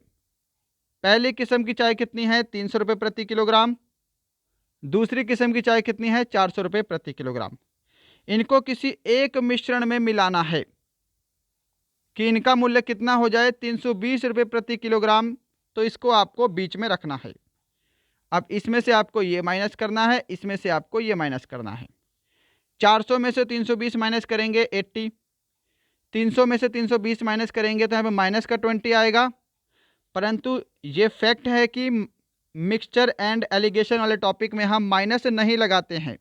पहली किस्म की चाय कितनी है? 300 रुपये प्रति किलोग्राम। दूसरी किस्म की चाय कितनी है? 400 रुपये प्रति किलोग्राम। इनको किसी एक मिश्रण में मिलाना है कि इनका मूल्य कितना हो जाए? 320 रुपये प्रति किलोग्राम। तो इसको आपको बीच में रखना है। अब इसमें से आपको ये माइनस करना है, इसमें से आपको ये माइनस करना है। 400 में से 320 माइनस करेंगे 80, 300 में से 320 माइनस करेंगे तो यहाँ पे माइनस का 20 आएगा। परंतु ये फैक्ट है कि मिक्सचर एंड एलिगेशन वाले टॉपिक में हम माइनस नहीं लगाते हैं,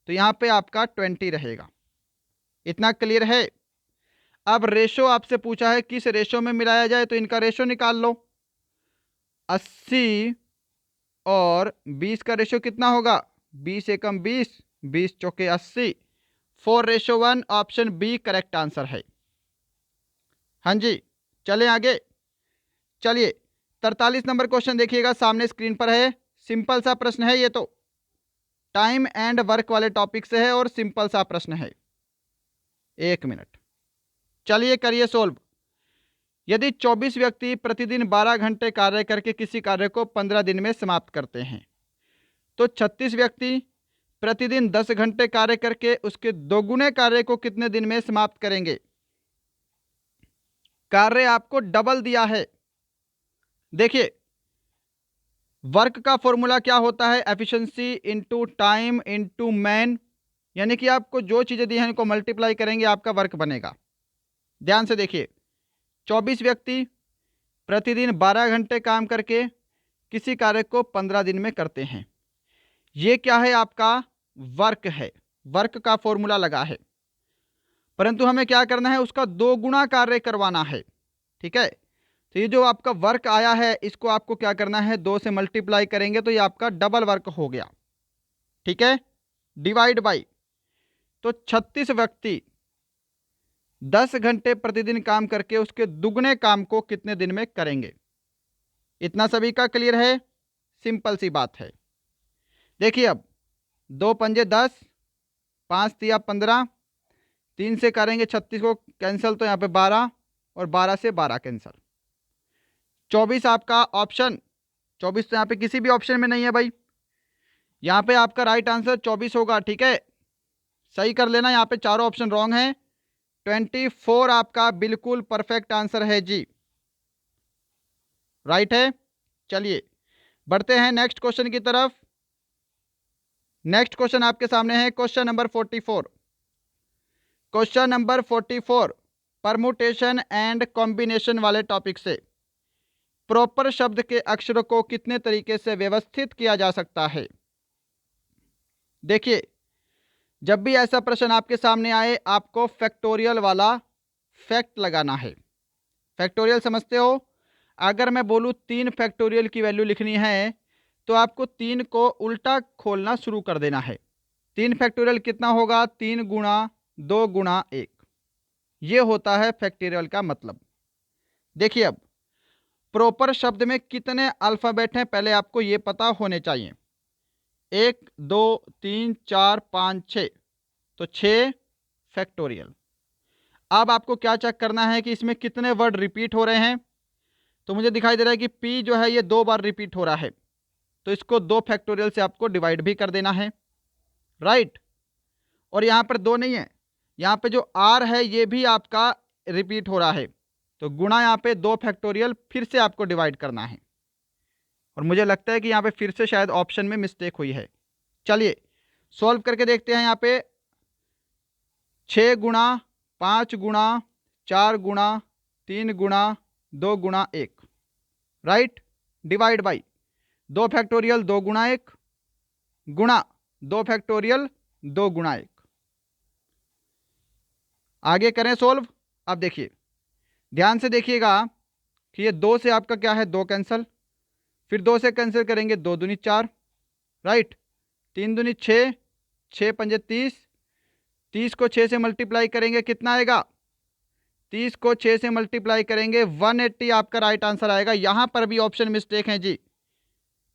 तो यहाँ पे आपका 20 रहेगा। इतना क्लियर है? अब रेशो आपसे पूछा है किस रेशो में मिलाया जाए, तो इनका रेशो निकाल लो। 80 और 20 का रेशो कितना होगा? 20 एकम 20, 20 चौके 80, 4:1। ऑप्शन बी करेक्ट आंसर है। हाँ जी, चलें आगे। चलिए 43 नंबर क्वेश्चन देखिएगा, सामने स्क्रीन पर है। सिंपल सा प्रश्न है ये, तो टाइम एंड वर्क वाले टॉपिक से है और सिंपल सा प्रश्न है। 1 मिनट, चलिए करिए सोल्व। यदि 24 व्यक्ति प्रतिदिन 12 घंटे कार्य करके किसी कार्य को 15 दिन में समाप्त करते हैं, तो 36 व्यक्ति प्रतिदिन 10 घंटे कार्य करके उसके दोगुने कार्य को कितने दिन में समाप्त करेंगे? कार्य आपको डबल दिया है। देखिए वर्क का फॉर्मूला क्या होता है? Efficiency into time into man, यानी कि आपको जो चीज़ें दी हैं इनको मल्टीप्लाई करेंगे, आपका वर्क बनेगा। ध्यान से देखिए, 24 व्यक्ति प्रतिदिन 12 घंटे काम करके किसी कार्य को 15 दिन में करते हैं। ये क्या है? आपका वर्क है। वर्क का फॉर्मूला लगा है। परंतु हमें क्या करना है, उसका 2 गुना कार्य करवाना है। ठीक है, तो ये जो आपका वर्क आया है इसको आपको क्या करना है, 2 से मल्टीप्लाई करेंगे तो ये आपका डबल वर्क हो गया। ठीक है, डिवाइड बाई, तो 36 व्यक्ति 10 घंटे प्रतिदिन काम करके उसके दुगने काम को कितने दिन में करेंगे। इतना सभी का क्लियर है, सिंपल सी बात है। देखिए अब 2 पंजे 10, 5 तिया 15, 3 से करेंगे 36 को कैंसिल तो यहाँ पे 12 और 12 से 12 कैंसिल। 24 आपका ऑप्शन, 24 तो यहाँ पे किसी भी ऑप्शन में नहीं है भाई, यहाँ पे आपका राइट आंसर 24 होगा। ठीक है, सही कर लेना, यहाँ पे चारों ऑप्शन रॉन्ग हैं। 24 आपका बिल्कुल परफेक्ट आंसर है जी, राइट है। चलिए बढ़ते हैं नेक्स्ट क्वेश्चन की तरफ। नेक्स्ट क्वेश्चन आपके सामने है question number 44। Question number 44 permutation and combination वाले टॉपिक से प्रॉपर शब्द के अक्षरों को कितने तरीके से व्यवस्थित किया जा सकता है। देखिए जब भी ऐसा प्रश्न आपके सामने आए आपको फैक्टोरियल वाला फैक्ट लगाना है। फैक्टोरियल समझते हो, अगर मैं बोलूँ 3 फैक्टोरियल की वैल्यू लिखनी है तो आपको 3 को उल्टा खोलना शुरू कर देना है। 3 फैक्टोरियल कितना होगा, 3 गुणा 2 गुणा 1, ये होता है फैक्टोरियल का मतलब। देखिए अब प्रॉपर शब्द में कितने अल्फ़ाबेट हैं पहले आपको ये पता होने चाहिए। 1 2 3 4 5 6, तो 6 फैक्टोरियल। अब आपको क्या चेक करना है कि इसमें कितने वर्ड रिपीट हो रहे हैं। तो मुझे दिखाई दे रहा है कि P जो है ये 2 बार रिपीट हो रहा है, तो इसको 2 फैक्टोरियल से आपको डिवाइड भी कर देना है, राइट। और यहाँ पर 2 नहीं है, यहाँ पे जो R है ये भी आपका रिपीट हो रहा है, तो गुणा यहाँ पे 2 फैक्टोरियल फिर से आपको डिवाइड करना है। और मुझे लगता है कि यहाँ पे फिर से शायद ऑप्शन में मिस्टेक हुई है। चलिए सॉल्व करके देखते हैं। यहाँ पे 6 गुणा 5 गुणा 4 गुणा 3 गुणा 2 गुणा 1, राइट, डिवाइड बाई 2 फैक्टोरियल 2 गुणा 1 गुणा 2 फैक्टोरियल 2 गुणा 1। आगे करें सोल्व। अब देखिए ध्यान से देखिएगा कि ये 2 से आपका क्या है, 2 कैंसिल, फिर 2 से कैंसिल करेंगे 2 दूनी 4, राइट, 3 दूनी 6, 6 पंजे 30, 30 को 6 से मल्टीप्लाई करेंगे कितना आएगा, 30 को 6 से मल्टीप्लाई करेंगे 180 आपका राइट आंसर आएगा। यहाँ पर भी ऑप्शन मिस्टेक है जी।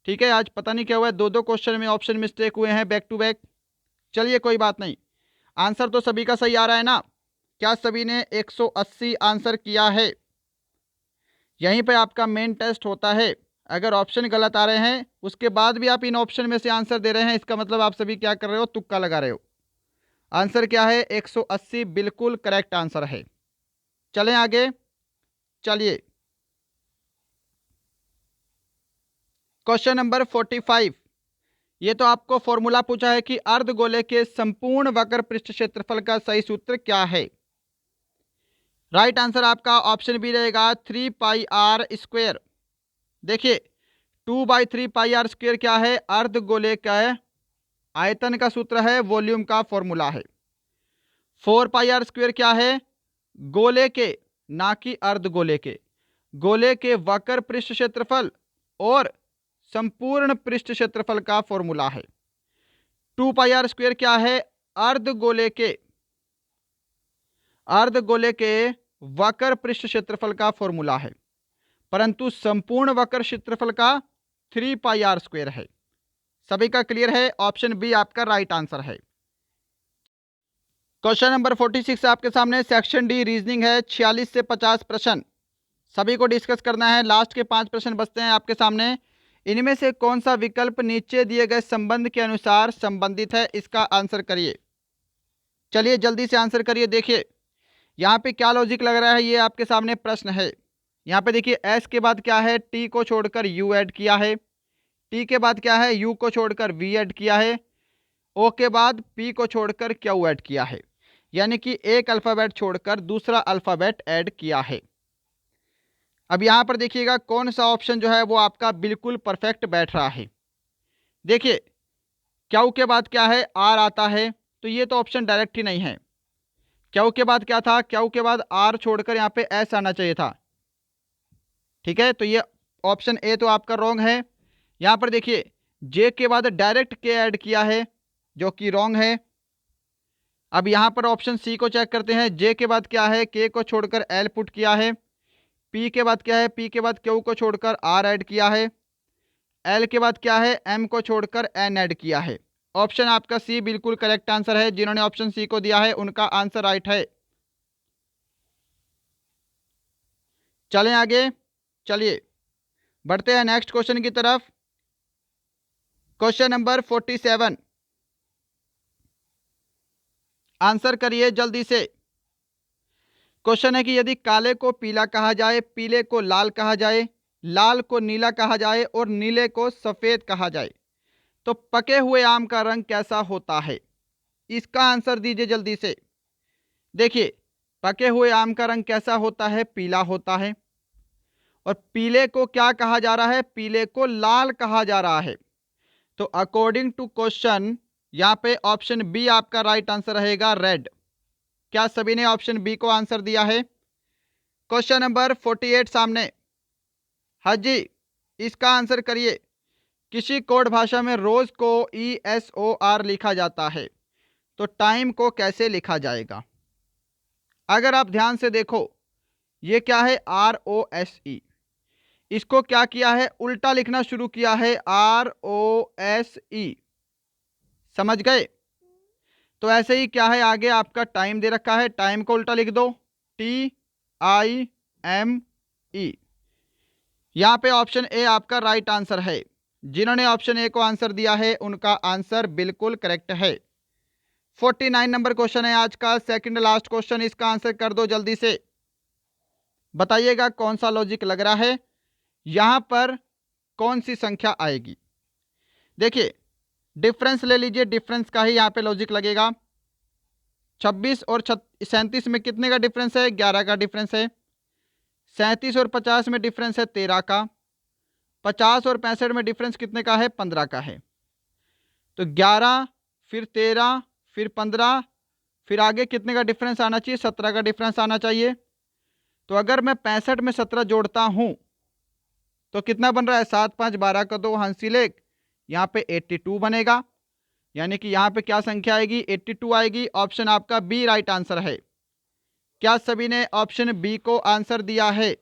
ठीक है, आज पता नहीं क्या हुआ है, 2 क्वेश्चन में ऑप्शन मिस्टेक हुए हैं बैक टू बैक। चलिए कोई बात नहीं, आंसर तो सभी का सही आ रहा है ना। क्या सभी ने 180 आंसर किया है? यहीं पे आपका मेन टेस्ट होता है। अगर ऑप्शन गलत आ रहे हैं उसके बाद भी आप इन ऑप्शन में से आंसर दे रहे हैं, इसका मतलब आप सभी क्या कर रहे हो, तुक्का लगा रहे हो। आंसर क्या है, 180 बिल्कुल करेक्ट आंसर है। चलें आगे। चलिए क्वेश्चन नंबर 45, ये तो आपको फॉर्मूला पूछा है कि अर्धगोले के संपूर्ण वक्र पृष्ठ क्षेत्रफल का सही सूत्र क्या है। राइट आंसर आपका ऑप्शन बी रहेगा 3 पाई आर स्क्वेयर। देखिए 2 बाई 3 पाई आर स्क्वेयर क्या है, अर्धगोले का आयतन का सूत्र है, वॉल्यूम का फॉर्मूला है। 4 पाई आर स्क्वेयर क्या है, गोले के, ना कि अर्धगोले के, गोले के वक्र पृष्ठ क्षेत्रफल और संपूर्ण पृष्ठ क्षेत्रफल का फॉर्मूला है। 2 पाई आर स्क्वेयर क्या है, अर्धगोले के वक्र पृष्ठ क्षेत्रफल का फॉर्मूला है, परंतु संपूर्ण वक्र क्षेत्रफल का 3 पाई आर स्क्वेयर है। सभी का क्लियर है, ऑप्शन बी आपका राइट आंसर है। क्वेश्चन नंबर 46 आपके सामने सेक्शन डी रीजनिंग है, 46 से 50 प्रश्न सभी को डिस्कस करना है। लास्ट के 5 प्रश्न बचते हैं आपके सामने। इनमें से कौन सा विकल्प नीचे दिए गए संबंध के अनुसार संबंधित है, इसका आंसर करिए। चलिए जल्दी से आंसर करिए। देखिए यहाँ पे क्या लॉजिक लग रहा है, ये आपके सामने प्रश्न है। यहाँ पे देखिए एस के बाद क्या है, टी को छोड़कर यू ऐड किया है, टी के बाद क्या है, यू को छोड़कर वी ऐड किया है, ओ के बाद पी को छोड़कर क्यू ऐड किया है, यानी कि एक अल्फ़ाबेट छोड़कर दूसरा अल्फ़ाबेट ऐड किया है। अब यहाँ पर देखिएगा कौन सा ऑप्शन जो है वो आपका बिल्कुल परफेक्ट बैठ रहा है। देखिए क्यू के बाद क्या है, आर आता है, तो ये तो ऑप्शन डायरेक्ट ही नहीं है। क्यू के बाद क्या था, क्यू के बाद आर छोड़कर यहाँ पे एस आना चाहिए था। ठीक है, तो ये ऑप्शन ए तो आपका रॉन्ग है। यहाँ पर देखिए जे के बाद डायरेक्ट के ऐड किया है जो कि रॉन्ग है। अब यहाँ पर ऑप्शन सी को चेक करते हैं। जे के बाद क्या है, के को छोड़कर एल पुट किया है। पी के बाद क्या है, पी के बाद क्यू को छोड़कर आर ऐड किया है। एल के बाद क्या है, एम को छोड़कर एन ऐड किया है। ऑप्शन आपका सी बिल्कुल करेक्ट आंसर है। जिन्होंने ऑप्शन सी को दिया है उनका आंसर राइट है। चलें आगे, चलिए बढ़ते हैं नेक्स्ट क्वेश्चन की तरफ। क्वेश्चन नंबर 47, आंसर करिए जल्दी से। क्वेश्चन है कि यदि काले को पीला कहा जाए, पीले को लाल कहा जाए, लाल को नीला कहा जाए और नीले को सफेद कहा जाए तो पके हुए आम का रंग कैसा होता है? इसका आंसर दीजिए जल्दी से। देखिए पके हुए आम का रंग कैसा होता है, पीला होता है। और पीले को क्या कहा जा रहा है, पीले को लाल कहा जा रहा है। तो अकॉर्डिंग टू क्वेश्चन यहाँ पे ऑप्शन बी आपका राइट आंसर रहेगा, रेड। क्या सभी ने ऑप्शन बी को आंसर दिया है? क्वेश्चन नंबर 48 सामने। हाँ जी, इसका आंसर करिए। किसी कोड भाषा में रोज को ESOR लिखा जाता है तो टाइम को कैसे लिखा जाएगा? अगर आप ध्यान से देखो ये क्या है, ROSE। इसको क्या किया है, उल्टा लिखना शुरू किया है, ROSE। समझ गए? तो ऐसे ही क्या है, आगे आपका टाइम दे रखा है, टाइम को उल्टा लिख दो, TIME। यहाँ पे ऑप्शन ए आपका राइट आंसर है। जिन्होंने ऑप्शन ए को आंसर दिया है उनका आंसर बिल्कुल करेक्ट है। 49 नंबर क्वेश्चन है आज का, सेकंड लास्ट क्वेश्चन। इसका आंसर कर दो जल्दी से। बताइएगा कौन सा लॉजिक लग रहा है, यहां पर कौन सी संख्या आएगी। देखिए डिफरेंस ले लीजिए, डिफरेंस का ही यहाँ पे लॉजिक लगेगा। 26 और 37 में कितने का डिफरेंस है, 11 का डिफरेंस है। 37 और 50 में डिफरेंस है 13 का। 50 और 65 में डिफरेंस कितने का है, 15 का है। तो 11 फिर 13 फिर 15 फिर आगे कितने का डिफरेंस आना चाहिए, 17 का डिफरेंस आना चाहिए। तो अगर मैं 65 में 17 जोड़ता हूं तो कितना बन रहा है, 7 5 12 का 2 हासिल 1, यहाँ पे 82 बनेगा। यानी कि यहाँ पे क्या संख्या आएगी, 82 आएगी। ऑप्शन आपका बी राइट आंसर है। क्या सभी ने ऑप्शन बी को आंसर दिया है?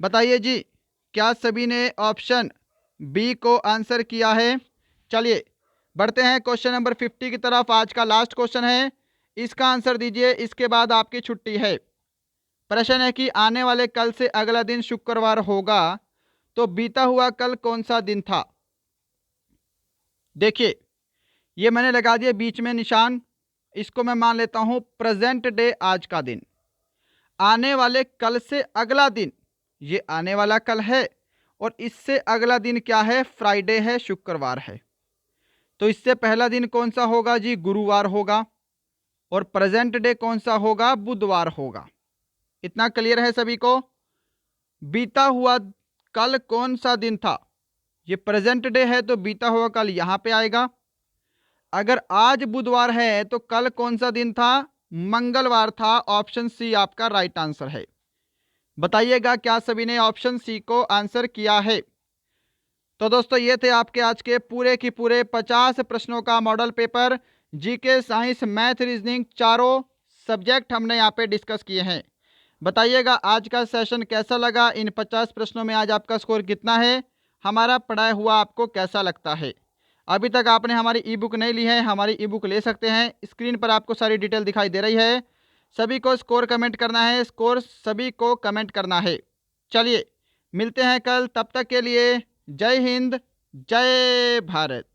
बताइए जी, क्या सभी ने ऑप्शन बी को आंसर किया है? चलिए बढ़ते हैं क्वेश्चन नंबर 50 की तरफ। आज का लास्ट क्वेश्चन है, इसका आंसर दीजिए, इसके बाद आपकी छुट्टी है। प्रश्न है कि आने वाले कल से अगला दिन शुक्रवार होगा तो बीता हुआ कल कौन सा दिन था? देखिए ये मैंने लगा दिया बीच में निशान, इसको मैं मान लेता हूं प्रेजेंट डे, आज का दिन। आने वाले कल से अगला दिन, ये आने वाला कल है और इससे अगला दिन क्या है, फ्राइडे है, शुक्रवार है। तो इससे पहला दिन कौन सा होगा जी, गुरुवार होगा। और प्रेजेंट डे कौन सा होगा, बुधवार होगा। इतना क्लियर है सभी को? बीता हुआ कल कौन सा दिन था, ये प्रेजेंट डे है तो बीता हुआ कल यहां पे आएगा। अगर आज बुधवार है तो कल कौन सा दिन था, मंगलवार था। ऑप्शन सी आपका राइट आंसर है। बताइएगा क्या सभी ने ऑप्शन सी को आंसर किया है? तो दोस्तों ये थे आपके आज के पूरे की पूरे 50 प्रश्नों का model paper. GK, science, math, reasoning, चारों सब्जेक्ट हमने यहाँ पे डिस्कस किए हैं। बताइएगा आज का सेशन कैसा लगा, इन 50 प्रश्नों में आज आपका स्कोर कितना है, हमारा पढ़ाया हुआ आपको कैसा लगता है। अभी तक आपने हमारी ई बुक नहीं ली है, हमारी ई बुक ले सकते हैं। स्क्रीन पर आपको सारी डिटेल दिखाई दे रही है। सभी को स्कोर कमेंट करना है, स्कोर सभी को कमेंट करना है। चलिए मिलते हैं कल, तब तक के लिए जय हिंद, जय भारत।